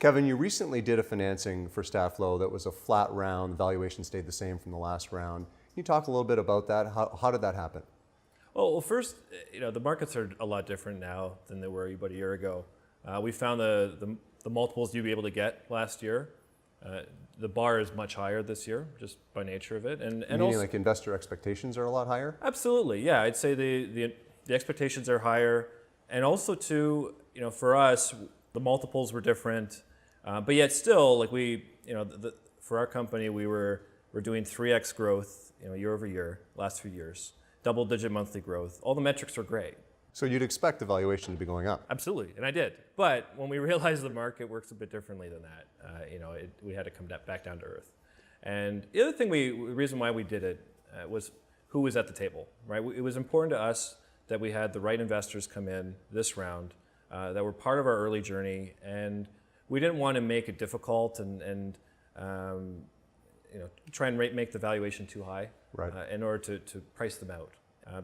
Kevin, you recently did a financing for Statflo that was a flat round. The valuation stayed the same from the last round. Can you talk a little bit about that? How did that happen? Well, first, the markets are a lot different now than they were about a year ago. We found the multiples you'd be able to get last year. The bar is much higher this year, just by nature of it. And meaning also, like investor expectations are a lot higher? Absolutely, yeah. I'd say the expectations are higher. And also too, for us, the multiples were different. But yet still, like for our company, we're doing 3x growth, year over year, last few years, double-digit monthly growth. All the metrics are great. So you'd expect the valuation to be going up? Absolutely, and I did. But when we realized the market works a bit differently than that, we had to come back down to earth. And the other thing, the reason why we did it was who was at the table, right? It was important to us that we had the right investors come in this round that were part of our early journey, and we didn't want to make it difficult and try and make the valuation too high, right, in order to price them out.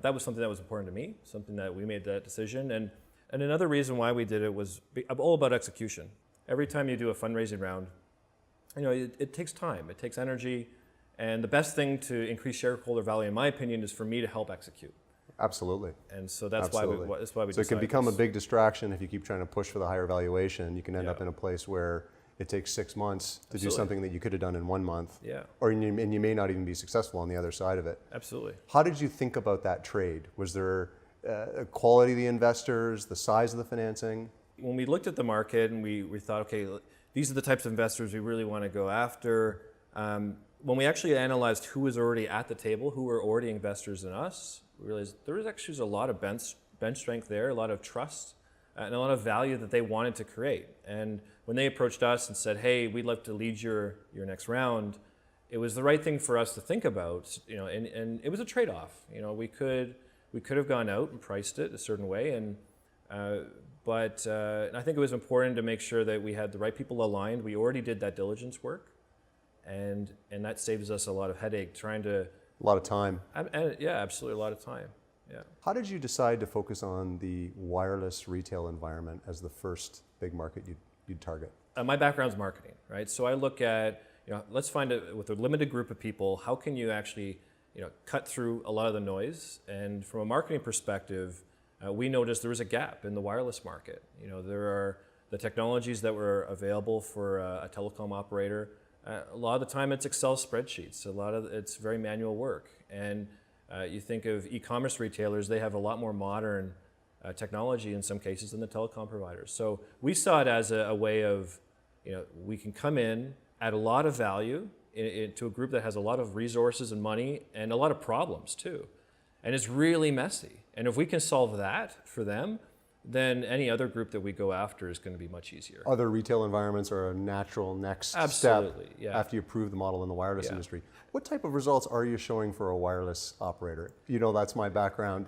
That was something that was important to me, something that we made that decision. And another reason why we did it was all about execution. Every time you do a fundraising round, it takes time, it takes energy, and the best thing to increase shareholder value, in my opinion, is for me to help execute. Absolutely. And so that's why we decided. So it can become a big distraction if you keep trying to push for the higher valuation. You can end up in a place where it takes 6 months to do something that you could have done in 1 month. Yeah. And you may not even be successful on the other side of it. Absolutely. How did you think about that trade? Was there quality of the investors, the size of the financing? When we looked at the market and we thought, okay, these are the types of investors we really want to go after. When we actually analyzed who was already at the table, who were already investors in us, we realized there was actually a lot of bench strength there, a lot of trust, and a lot of value that they wanted to create. And when they approached us and said, hey, we'd love to lead your next round, it was the right thing for us to think about, and it was a trade-off. We could have gone out and priced it a certain way, but I think it was important to make sure that we had the right people aligned. We already did that diligence work, and that saves us a lot of headache trying to... A lot of time. Yeah, absolutely, a lot of time. Yeah. How did you decide to focus on the wireless retail environment as the first big market you'd target? My background's marketing, right? So I look at, let's find with a limited group of people, how can you actually, cut through a lot of the noise? And from a marketing perspective, we noticed there was a gap in the wireless market. There are the technologies that were available for a telecom operator. A lot of the time it's Excel spreadsheets. It's very manual work. And you think of e-commerce retailers, they have a lot more modern technology in some cases than the telecom providers. So we saw it as a way of, we can come in, add a lot of value to a group that has a lot of resources and money and a lot of problems too. And it's really messy. And if we can solve that for them, then any other group that we go after is going to be much easier. Other retail environments are a natural next step after you prove the model in the wireless Yeah. industry. What type of results are you showing for a wireless operator? That's my background,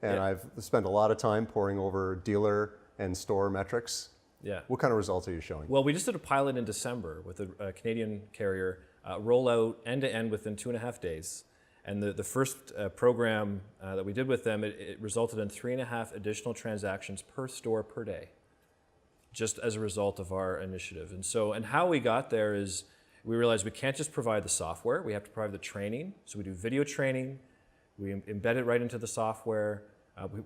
and I've spent a lot of time poring over dealer and store metrics. Yeah. What kind of results are you showing? Well, we just did a pilot in December with a Canadian carrier, roll out end-to-end within 2.5 days. And the first program that we did with them, it resulted in 3.5 additional transactions per store per day, just as a result of our initiative. And how we got there is we realized we can't just provide the software, we have to provide the training. So we do video training, we embed it right into the software,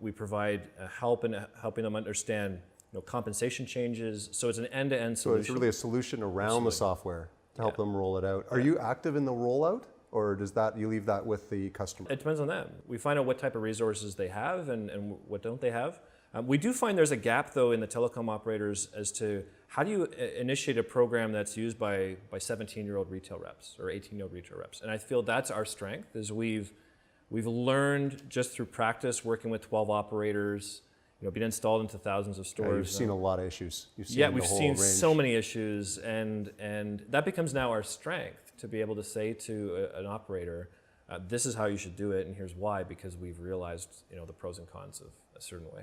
we provide help in helping them understand compensation changes. So it's an end-to-end solution. So it's really a solution around the software to help them roll it out. Are you active in the rollout? Or you leave that with the customer? It depends on them. We find out what type of resources they have and what don't they have. We do find there's a gap, though, in the telecom operators as to how do you initiate a program that's used by 17-year-old retail reps or 18-year-old retail reps. And I feel that's our strength, is we've learned just through practice working with 12 operators, been installed into thousands of stores. Yeah, you've seen a lot of issues. We've seen so many issues, and that becomes now our strength, to be able to say to an operator, this is how you should do it, and here's why, because we've realized the pros and cons of a certain way.